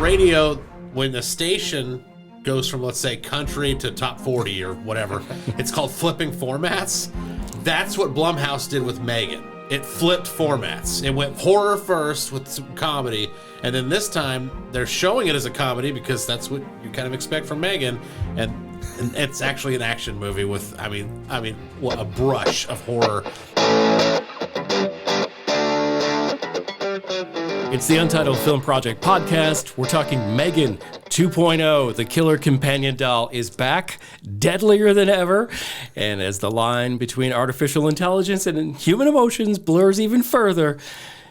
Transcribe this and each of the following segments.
radio, when the station goes from, let's say, country to top 40 or whatever, it's called flipping formats. That's what Blumhouse did with M3GAN. It flipped formats. It went horror first with some comedy, and then this time they're showing it as a comedy because that's what you kind of expect from M3GAN, and it's actually an action movie with, I mean, a brush of horror. It's the Untitled Film Project Podcast. We're talking M3GAN 2.0. The killer companion doll is back, deadlier than ever. And as the line between artificial intelligence and human emotions blurs even further,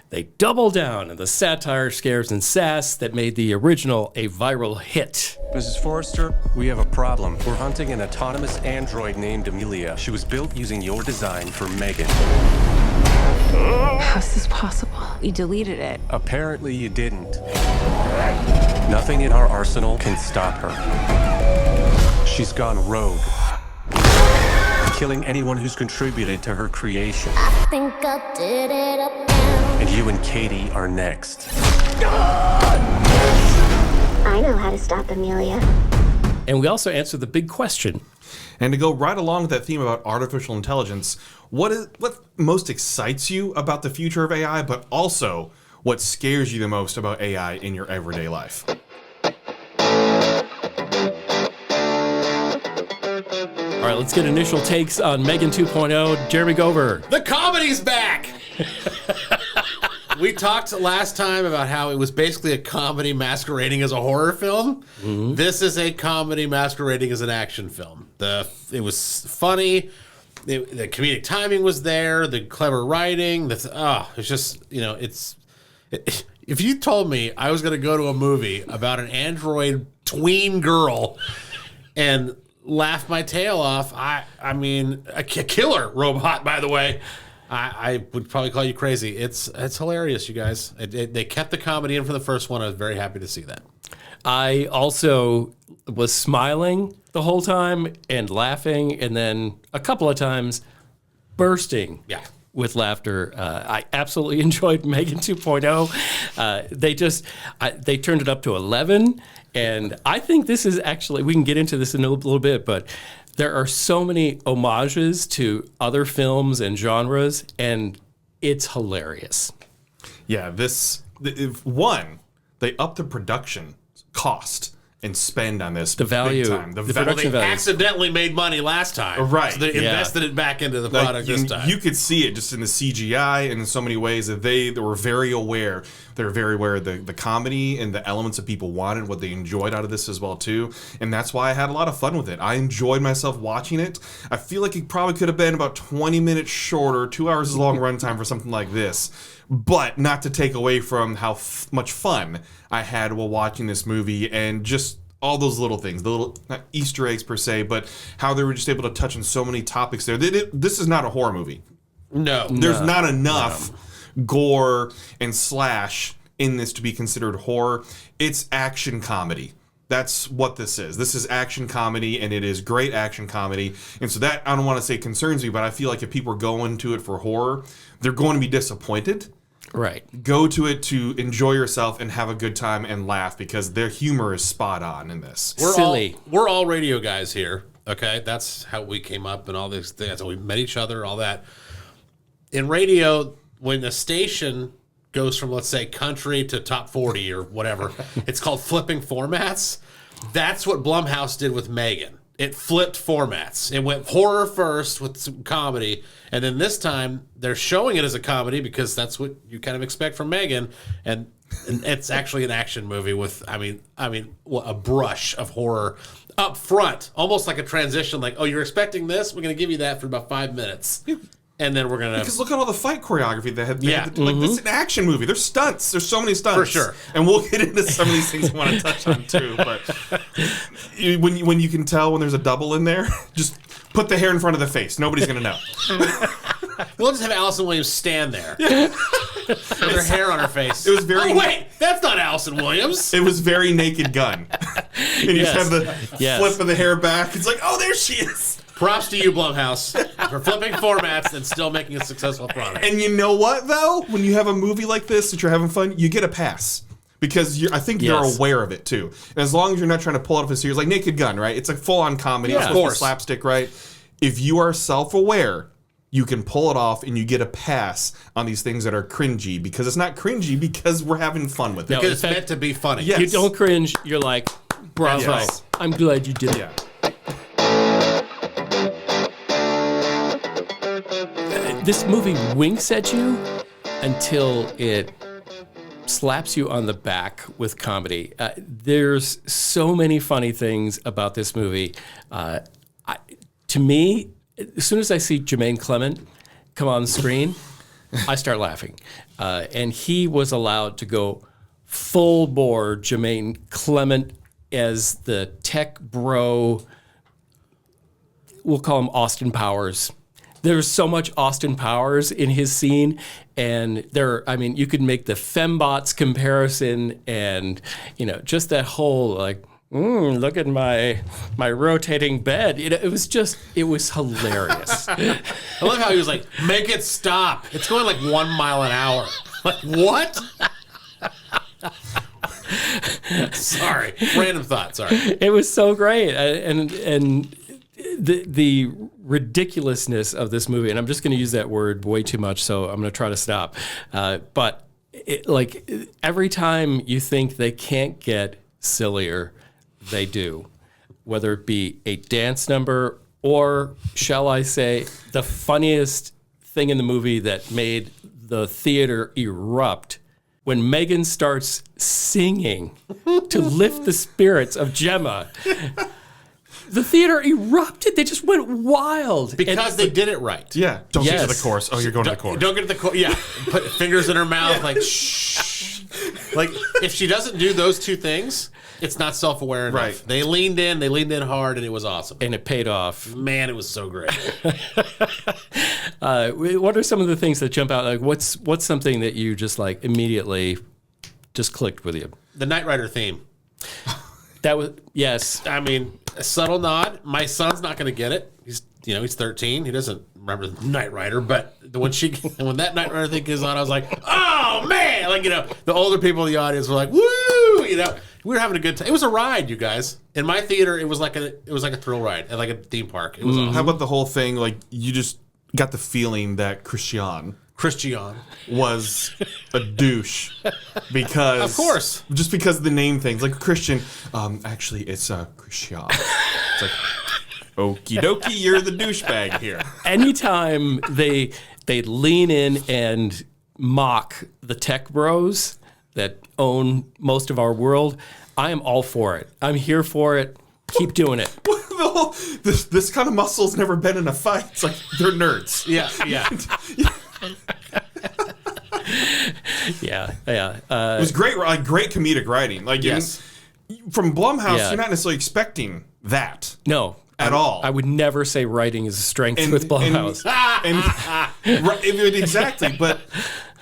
they double down on the satire, scares, and sass that made the original a viral hit. Mrs. Forrester, we have a problem. We're hunting an autonomous android named Amelia. She was built using your design for M3GAN. How's this possible? You deleted it. Apparently you didn't. Nothing in our arsenal can stop her. She's gone rogue, killing anyone who's contributed to her creation. I think I did it again. And you and Katie are next. I know how to stop Amelia. And we also answer the big question. And to go right along with that theme about artificial intelligence, what most excites you about the future of AI, but also what scares you the most about AI in your everyday life? All right, let's get initial takes on M3GAN 2.0. Jeremy Gover. The comedy's back! We talked last time about how it was basically a comedy masquerading as a horror film. Mm-hmm. This is a comedy masquerading as an action film. It was funny. The comedic timing was there. The clever writing. It's just, if you told me I was going to go to a movie about an android tween girl and laugh my tail off, I mean, a killer robot, by the way, I would probably call you crazy. It's hilarious, you guys. They kept the comedy in from the first one. I was very happy to see that. I also was smiling the whole time and laughing, and then a couple of times bursting with laughter. I absolutely enjoyed M3GAN 2.0. They turned it up to 11, and I think this is actually, we can get into this in a little bit, but there are so many homages to other films and genres, and it's hilarious. Yeah, they upped the production cost and spend on this. The value. Big time. The production value. Accidentally made money last time. Right. So they invested it back into the product this time. You could see it just in the CGI and in so many ways that they were very aware. They were very aware of the comedy and the elements that people wanted, what they enjoyed out of this as well, too. And that's why I had a lot of fun with it. I enjoyed myself watching it. I feel like it probably could have been about 20 minutes shorter, 2 hours long runtime for something like this. But not to take away from how much fun I had while watching this movie and just all those little things, the little, not Easter eggs per se, but how they were just able to touch on so many topics there. This is not a horror movie. No. There's not enough gore and slash in this to be considered horror. It's action comedy. That's what this is. This is action comedy, and it is great action comedy. And so that, I don't want to say concerns me, but I feel like if people are going to it for horror, they're going to be disappointed. Right. Go to it to enjoy yourself and have a good time and laugh because their humor is spot on in this. We're all radio guys here, okay? That's how we came up and all this. That's how we met each other, all that. In radio, when the station goes from, let's say, country to top 40 or whatever, it's called flipping formats. That's what Blumhouse did with M3GAN. It flipped formats. It went horror first with some comedy, and then this time they're showing it as a comedy because that's what you kind of expect from M3GAN, and it's actually an action movie with, a brush of horror up front, almost like a transition. Like, oh, you're expecting this? We're going to give you that for about 5 minutes. And then we're going to... Because look at all the fight choreography they had. This is an action movie. There's stunts. There's so many stunts. For sure. And we'll get into some of these things I want to touch on, too. But when you can tell when there's a double in there, just put the hair in front of the face. Nobody's going to know. We'll just have Allison Williams stand there with her hair on her face. It was very... Oh, wait! That's not Allison Williams! It was very Naked Gun. And you just have the flip of the hair back. It's like, oh, there she is! Props to you, Blumhouse, for flipping formats and still making a successful product. And you know what, though? When you have a movie like this that you're having fun, you get a pass. Because I think Yes. you're aware of it too. And as long as you're not trying to pull it off a series like Naked Gun, right? It's a full-on comedy. Yeah, it's of supposed to be course. slapstick, right? If you are self-aware, you can pull it off and you get a pass on these things that are cringy because it's not cringy because we're having fun with it. No, Because in it's fact, meant to be funny. Yeah. You don't cringe. You're like, bravo. Yes. I'm glad you did it. Yeah. This movie winks at you until it slaps you on the back with comedy. There's so many funny things about this movie. To me, as soon as I see Jermaine Clement come on the screen, I start laughing. And he was allowed to go full bore Jermaine Clement as the tech bro. We'll call him Austin Powers. There's so much Austin Powers in his scene, and you could make the fembots comparison, and just that whole like, look at my rotating bed. It was hilarious. I love how he was like, make it stop. It's going like 1 mile an hour. Like, what? Sorry. Random thought. Sorry. It was so great, and the ridiculousness of this movie, and I'm just going to use that word way too much, so I'm going to try to stop. But every time you think they can't get sillier, they do. Whether it be a dance number or, shall I say, the funniest thing in the movie that made the theater erupt. When M3GAN starts singing to lift the spirits of Gemma, the theater erupted. They just went wild. Because they did it right. Yeah. Don't get to Yes. the chorus. Oh, you're going to the chorus. Don't get to the chorus. Yeah. Put fingers in her mouth, like, shh. Like, if she doesn't do those two things, it's not self-aware enough. Right. They leaned in hard, and it was awesome. And it paid off. Man, it was so great. What are some of the things that jump out? Like, what's something that you just like immediately just clicked with you? The Knight Rider theme. That was, yes. I mean, a subtle nod. My son's not going to get it. He's 13. He doesn't remember the Knight Rider, but when that Knight Rider thing is on, I was like, oh man! Like, the older people in the audience were like, woo! We were having a good time. It was a ride, you guys. In my theater, it was like a thrill ride at like a theme park. It was awesome. How about the whole thing? Like, you just got the feeling that Christian was a douche because, Of course. just because of the name things like Christian. Actually, it's Christian. It's like, okie dokie, you're the douchebag here. Anytime they lean in and mock the tech bros that own most of our world, I am all for it. I'm here for it. Keep doing it. This kind of muscle's never been in a fight. It's like, they're nerds. Yeah. Yeah. It was great, like great comedic writing. Like, Yes. from Blumhouse, Yeah. you're not necessarily expecting that. No. At all. I would never say writing is a strength with Blumhouse. Exactly, but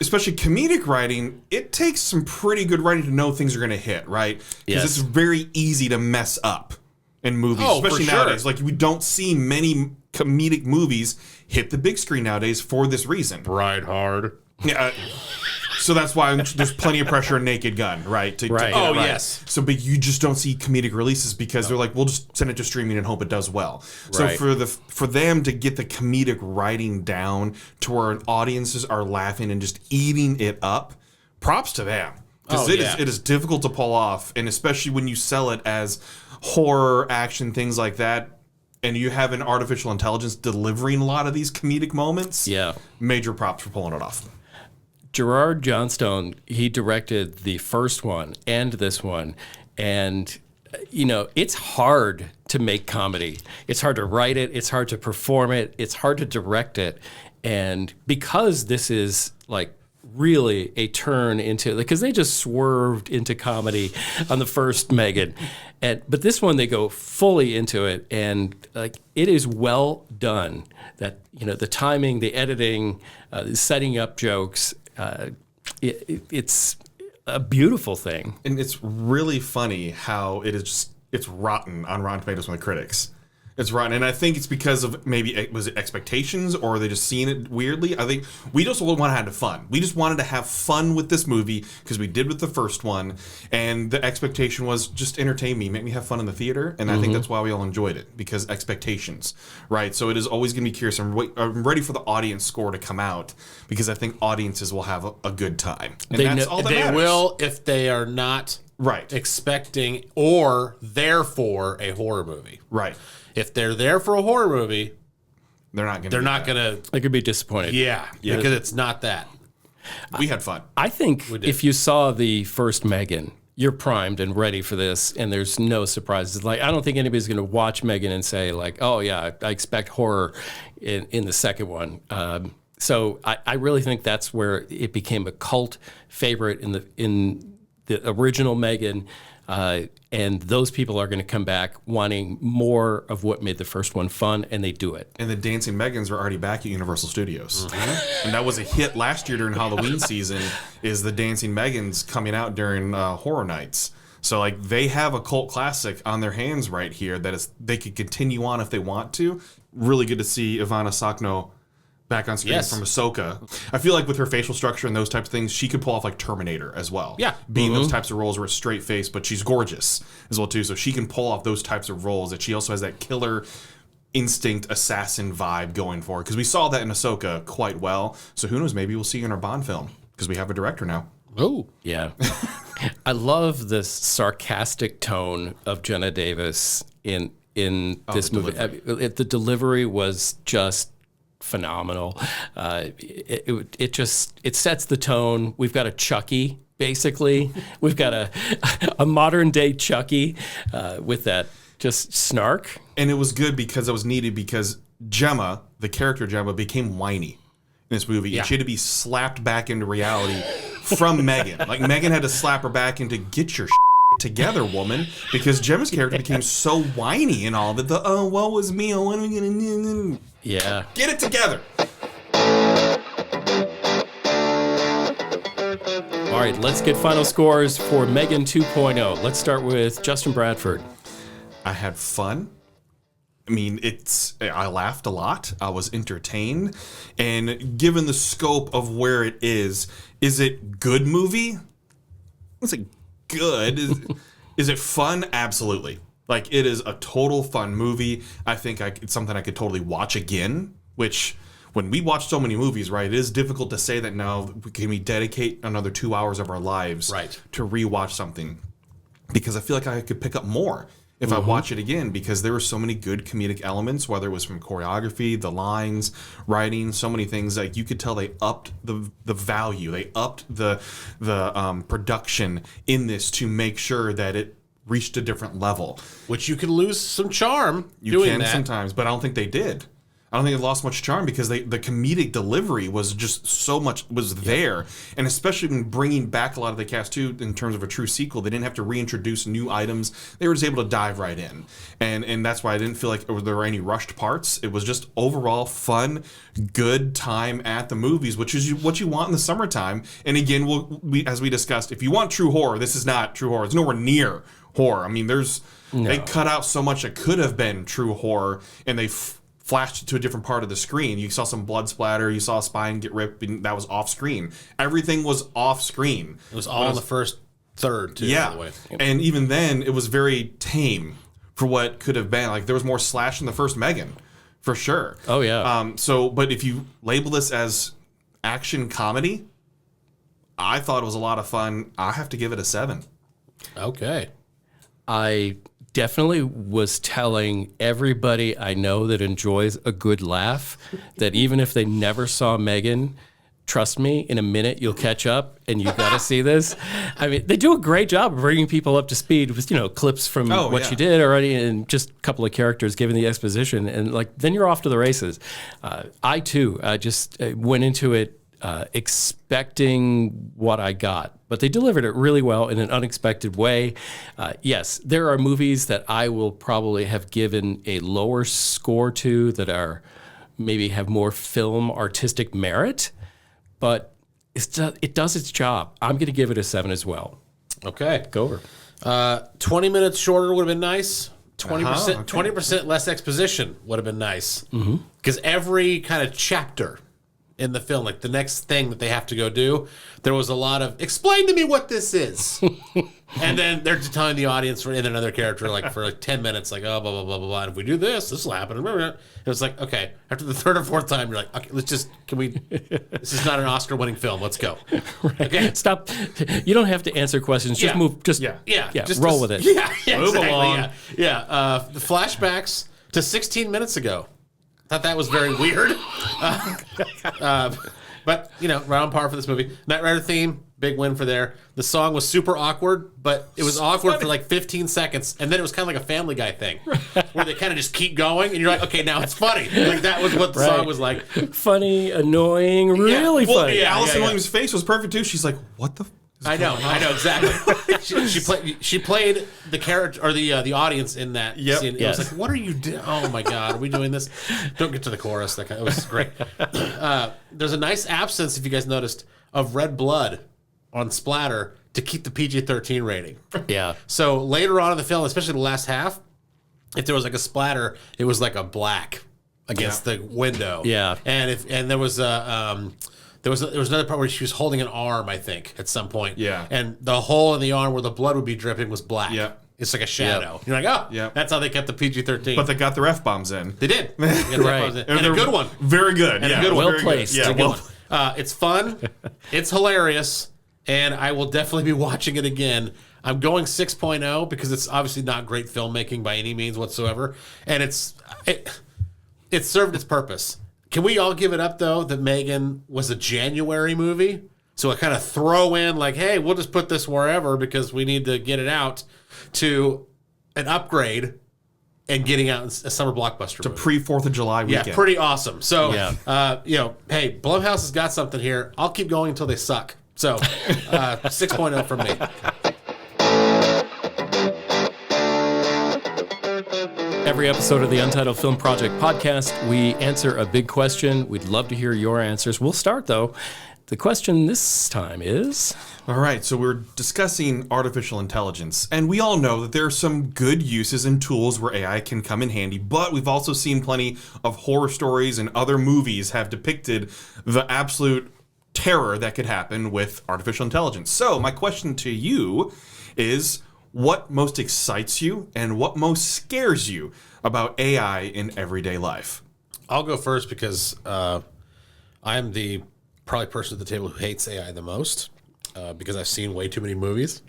especially comedic writing, it takes some pretty good writing to know things are going to hit, right? Because Yes. it's very easy to mess up in movies, Oh, for especially sure. nowadays. Like, we don't see many comedic movies hit the big screen nowadays for this reason. Ride hard. Yeah. So that's why there's plenty of pressure in Naked Gun, right? To Right. get it Oh, right. yes. So, but you just don't see comedic releases because they're like, we'll just send it to streaming and hope it does well. So Right. for them to get the comedic writing down to where audiences are laughing and just eating it up, props to them. Because Oh, yeah. it is difficult to pull off, and especially when you sell it as horror, action, things like that, and you have an artificial intelligence delivering a lot of these comedic moments. Yeah. Major props for pulling it off. Gerard Johnstone, he directed the first one and this one. And, it's hard to make comedy. It's hard to write it. It's hard to perform it. It's hard to direct it. And because this is like really a turn into, because they just swerved into comedy on the first M3GAN. But this one, they go fully into it. And like, it is well done. That, the timing, the editing, setting up jokes, it's a beautiful thing. And it's really funny how it's rotten on Rotten Tomatoes from the critics. It's rotten, and I think it's because of maybe was it expectations, or are they just seeing it weirdly? I think we just want to have fun. We just wanted to have fun with this movie because we did with the first one, and the expectation was just entertain me, make me have fun in the theater, and I think that's why we all enjoyed it, because expectations, right? So it is always going to be curious. I'm ready for the audience score to come out because I think audiences will have a good time, and that's all that matters. They will if they are not expecting or therefore a horror movie. Right. If they're there for a horror movie, they're not going to. They could be disappointed. Yeah, because it's not that. We had fun. I think if you saw the first M3GAN, you're primed and ready for this, and there's no surprises. Like, I don't think anybody's going to watch M3GAN and say, like, oh, yeah, I expect horror in the second one. So I really think that's where it became a cult favorite in the original M3GAN. And those people are going to come back wanting more of what made the first one fun, and they do it. And the Dancing M3GANs are already back at Universal Studios. And that was a hit last year during Halloween season, is the Dancing M3GANs coming out during Horror Nights. So, like, they have a cult classic on their hands right here that is they could continue on if they want to. Really good to see Ivana Sakno back on screen from Ahsoka. I feel like with her facial structure and those types of things, she could pull off like Terminator as well. Yeah. Being those types of roles where it's straight face, but she's gorgeous as well too. So she can pull off those types of roles, that she also has that killer instinct assassin vibe going for her. Because we saw that in Ahsoka quite well. So who knows, maybe we'll see her in our Bond film, because we have a director now. Oh, yeah. I love this sarcastic tone of Jenna Davis in this movie. The delivery was just phenomenal. It sets the tone. We've got a Chucky, basically. We've got a modern day Chucky with that just snark. And it was good because it was needed, because Gemma, the character Gemma, became whiny in this movie. And she had to be slapped back into reality from M3GAN. Like, M3GAN had to slap her back into, get your together, woman, because Gemma's character became so whiny and all of it. What was me? What am I gonna do? Yeah. Get it together. All right, let's get final scores for M3GAN 2.0. Let's start with Justin Bradford. I had fun. I mean, I laughed a lot. I was entertained. And given the scope of where it is it good movie? Is it good? Is it fun? Absolutely. Like, it is a total fun movie. I think it's something I could totally watch again, which, when we watch so many movies, right, it is difficult to say that now, can we dedicate another 2 hours of our lives to rewatch something? Because I feel like I could pick up more if I watch it again, because there were so many good comedic elements, whether it was from choreography, the lines, writing, so many things. Like, you could tell they upped the value, they upped the production in this to make sure that it reached a different level. Which you can lose some charm doing doing that. Sometimes, but I don't think they did. I don't think it lost much charm, because the comedic delivery was just so much was there. And especially when bringing back a lot of the cast too, in terms of a true sequel, they didn't have to reintroduce new items. They were just able to dive right in. And that's why I didn't feel like there were any rushed parts. It was just overall fun, good time at the movies, which is what you want in the summertime. And again, as we discussed, if you want true horror, this is not true horror. It's nowhere near horror. I mean, they cut out so much that could have been true horror, and they flashed to a different part of the screen. You saw some blood splatter, you saw a spine get ripped, and that was off screen. Everything was off screen. It was all in the first third, too, by the way. And even then, it was very tame for what could have been. Like, there was more slash in the first M3GAN, for sure. Oh, yeah. But if you label this as action comedy, I thought it was a lot of fun. I have to give it a 7. Okay. I definitely was telling everybody I know that enjoys a good laugh that even if they never saw M3GAN, trust me, in a minute you'll catch up and you've got to see this. I mean, they do a great job of bringing people up to speed with, clips from what you did already and just a couple of characters giving the exposition, and then you're off to the races. I too just went into it expecting what I got, but they delivered it really well in an unexpected way. Yes, there are movies that I will probably have given a lower score to that are maybe have more film artistic merit, but it does its job. I'm going to give it a 7 as well. Okay. Go over. 20 minutes shorter would have been nice, 20%, 20% less exposition would have been nice. Because every kind of chapter in the film, like the next thing that they have to go do, there was a lot of, explain to me what this is. And then they're just telling the audience in another character, like for like 10 minutes, like, oh, blah, blah, blah, blah, blah. And if we do this, this will happen. It was like, okay, after the third or fourth time, you're like, okay, this is not an Oscar-winning film. Let's go. Right. Okay. Stop. You don't have to answer questions. Just move. Just roll with it. Yeah, Move exactly, along. The flashbacks to 16 minutes ago. Thought that was very weird. But, right on par for this movie. Knight Rider theme, big win for there. The song was super awkward, but it was awkward for like 15 seconds. And then it was kind of like a Family Guy thing where they kind of just keep going. And you're like, okay, now it's funny. Like that was what the song was like. Funny, annoying, really funny. Allison Williams' face was perfect too. She's like, what the... I know exactly. she played the character or the audience in that scene. It was like, what are you doing? Oh my God, are we doing this? Don't get to the chorus. It was great. There's a nice absence, if you guys noticed, of red blood on splatter to keep the PG-13 rating. Yeah. So later on in the film, especially the last half, if there was like a splatter, it was like a black against the window. Yeah. And there was a. There was another part where she was holding an arm, I think, at some point. Yeah. And the hole in the arm where the blood would be dripping was black. Yeah. It's like a shadow. You're like, that's how they kept the PG-13. But they got their F-bombs in. They did. Right. And a good one. Very good. And a good one. Well placed. Yeah, Well, it's fun. It's hilarious. And I will definitely be watching it again. I'm going 6.0 because it's obviously not great filmmaking by any means whatsoever. And it served its purpose. Can we all give it up, though, that M3GAN was a January movie? So I kind of throw in, like, hey, we'll just put this wherever because we need to get it out, to an upgrade and getting out a summer blockbuster movie. Pre-4th of July weekend. Yeah, pretty awesome. So, hey, Blumhouse has got something here. I'll keep going until they suck. So, 6.0 from me. Every episode of the Untitled Film Project Podcast, we answer a big question. We'd love to hear your answers. We'll start, though. The question this time is... All right, so we're discussing artificial intelligence, and we all know that there are some good uses and tools where AI can come in handy, but we've also seen plenty of horror stories and other movies have depicted the absolute terror that could happen with artificial intelligence. So my question to you is... what most excites you and what most scares you about AI in everyday life? I'll go first because I'm the probably person at the table who hates AI the most because I've seen way too many movies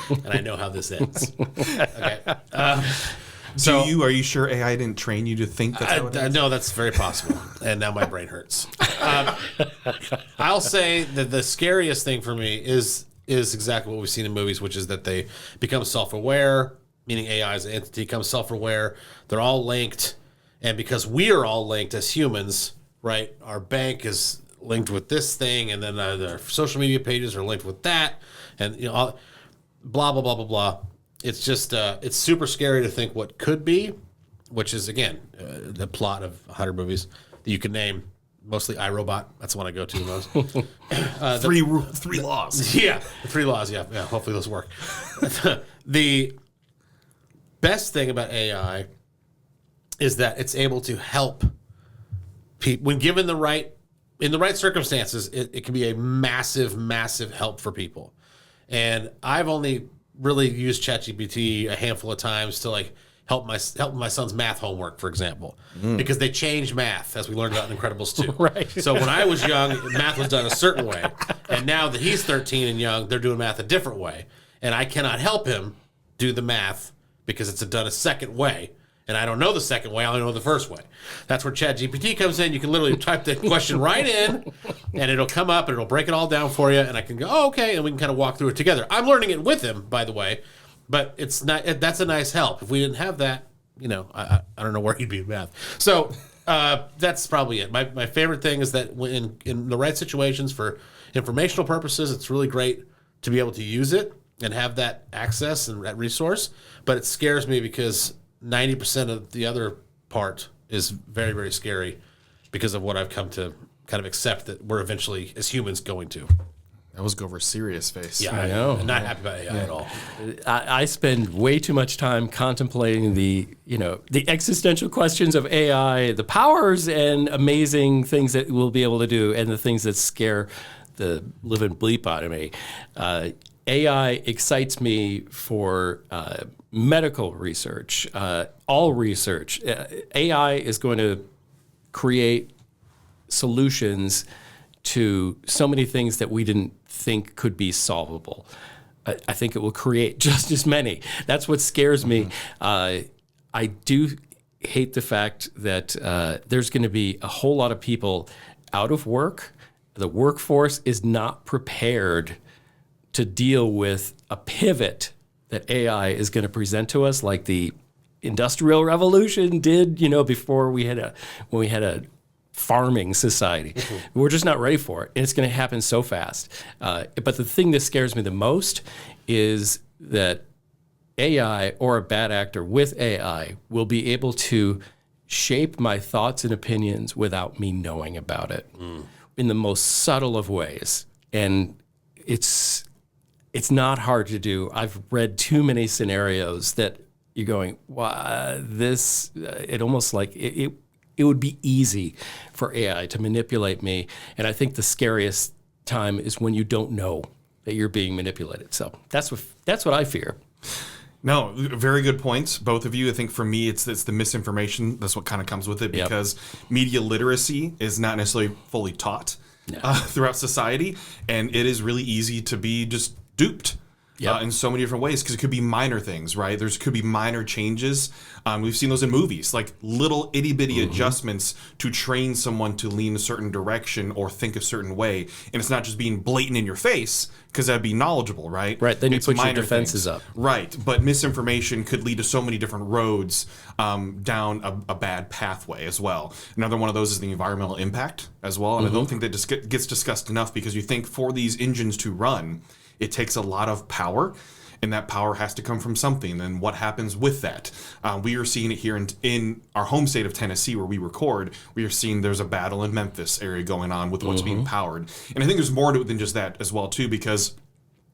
and I know how this ends. Okay. Are you sure AI didn't train you to think that's how it is? No, that's very possible. And now my brain hurts. I'll say that the scariest thing for me is exactly what we've seen in movies, which is that they become self-aware, meaning AI as an entity becomes self-aware. They're all linked. And because we are all linked as humans, right, our bank is linked with this thing, and then their social media pages are linked with that, and all, blah, blah, blah, blah, blah. It's just, it's super scary to think what could be, which is, again, the plot of 100 movies that you can name. Mostly iRobot. That's the one I go to the most. Three laws. Yeah, the 3 laws. Yeah. Hopefully those work. The best thing about AI is that it's able to help people when given in the right circumstances. It can be a massive, massive help for people. And I've only really used ChatGPT a handful of times to help my son's math homework, for example, because they changed math, as we learned about in Incredibles 2. Right. So when I was young, math was done a certain way, and now that he's 13 and young, they're doing math a different way, and I cannot help him do the math because it's done a second way, and I don't know the second way, I only know the first way. That's where ChatGPT comes in. You can literally type the question right in, and it'll come up, and it'll break it all down for you, and I can go, oh, okay, and we can kind of walk through it together. I'm learning it with him, by the way. But it's not. That's a nice help. If we didn't have that, I don't know where he'd be in math. So that's probably it. My favorite thing is that when in the right situations for informational purposes, it's really great to be able to use it and have that access and that resource. But it scares me because 90% of the other part is very, very scary because of what I've come to kind of accept that we're eventually, as humans, going to. That was Gover's serious face. Yeah, I know. I'm not happy about AI at all. I spend way too much time contemplating the existential questions of AI, the powers and amazing things that we'll be able to do, and the things that scare the living bleep out of me. AI excites me for medical research, all research. AI is going to create solutions to so many things that we didn't think could be solvable. I think it will create just as many. That's what scares me. I do hate the fact that there's going to be a whole lot of people out of work. The workforce is not prepared to deal with a pivot that AI is going to present to us, like the Industrial Revolution did, before when we had a farming society. We're just not ready for it, and it's going to happen so fast. But the thing that scares me the most is that AI, or a bad actor with AI, will be able to shape my thoughts and opinions without me knowing about it in the most subtle of ways. And it's not hard to do. I've read too many scenarios that you're going, wow, it almost like it would be easy for AI to manipulate me. And I think the scariest time is when you don't know that you're being manipulated. So that's what I fear. No, very good points, both of you. I think for me, it's the misinformation. That's what kind of comes with it, because media literacy is not necessarily fully taught throughout society. And it is really easy to be just duped. In so many different ways, because it could be minor things, right? Could be minor changes. We've seen those in movies, like little itty bitty adjustments to train someone to lean a certain direction or think a certain way. And it's not just being blatant in your face, because that'd be knowledgeable, right? Right. Then it's you put your minor defenses things. up. Right. But misinformation could lead to so many different roads down a bad pathway as well. Another one of those is the environmental impact as well. And I don't think that gets discussed enough, because you think for these engines to run, it takes a lot of power, and that power has to come from something. And what happens with that? We are seeing it here in our home state of Tennessee, where we record. We are seeing there's a battle in Memphis area going on with what's being powered. And I think there's more to it than just that as well, too, because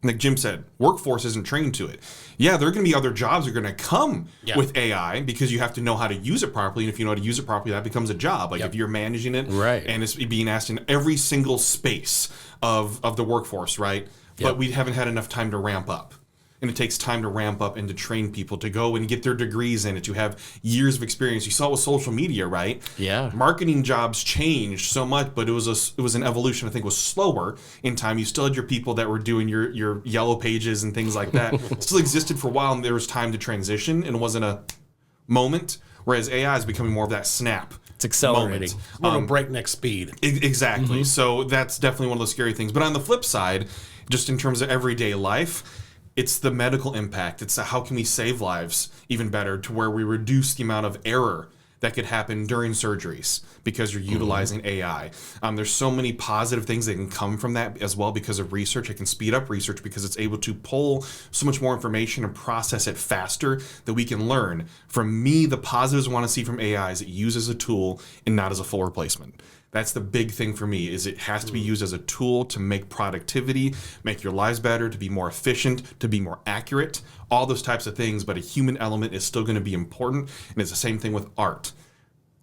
like Jim said, workforce isn't trained to it. Yeah, there are going to be other jobs that are going to come with AI, because you have to know how to use it properly. And if you know how to use it properly, that becomes a job. Like if you're managing it, and it's being asked in every single space of the workforce, right? But we haven't had enough time to ramp up. And it takes time to ramp up and to train people to go and get their degrees in it, to have years of experience. You saw it with social media, right? Yeah. Marketing jobs changed so much, but it was an evolution I think was slower in time. You still had your people that were doing your yellow pages and things like that. It still existed for a while, and there was time to transition, and it wasn't a moment. Whereas AI is becoming more of that snap. It's accelerating. More of a breakneck speed. Exactly. So that's definitely one of those scary things. But on the flip side, just in terms of everyday life, it's the medical impact. It's how can we save lives even better, to where we reduce the amount of error that could happen during surgeries because you're utilizing AI. There's so many positive things that can come from that as well because of research. It can speed up research because it's able to pull so much more information and process it faster that we can learn. For me, the positives I want to see from AI is it used as a tool and not as a full replacement. That's the big thing for me, is it has to be used as a tool to make productivity, make your lives better, to be more efficient, to be more accurate, all those types of things. But a human element is still going to be important. And it's the same thing with art.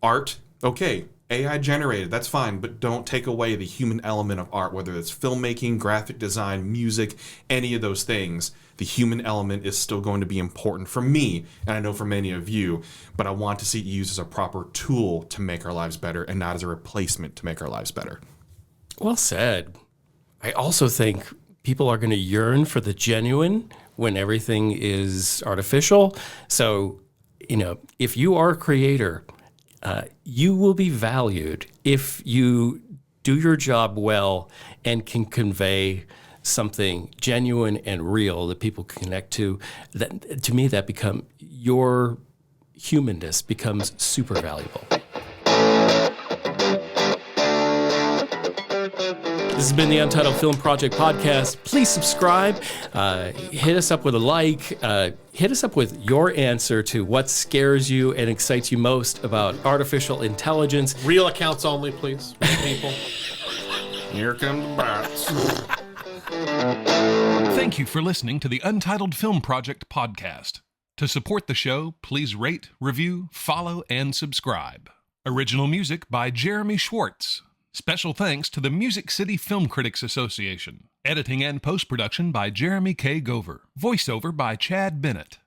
Art, okay, AI generated, that's fine, but don't take away the human element of art, whether it's filmmaking, graphic design, music, any of those things. The human element is still going to be important for me, and I know for many of you, but I want to see it used as a proper tool to make our lives better and not as a replacement to make our lives better. Well said. I also think people are going to yearn for the genuine when everything is artificial. So, if you are a creator, you will be valued if you do your job well and can convey something genuine and real that people can connect to. That, to me, that your humanness becomes super valuable. This has been the Untitled Film Project Podcast. Please subscribe. Hit us up with a like. Hit us up with your answer to what scares you and excites you most about artificial intelligence. Real accounts only, please. Real people. Here come the bots. Thank you for listening to the Untitled Film Project Podcast. To support the show, please rate, review, follow, and subscribe. Original music by Jeremy Schwartz. Special thanks to the Music City Film Critics Association. Editing and post-production by Jeremy K. Gover. Voiceover by Chad Bennett.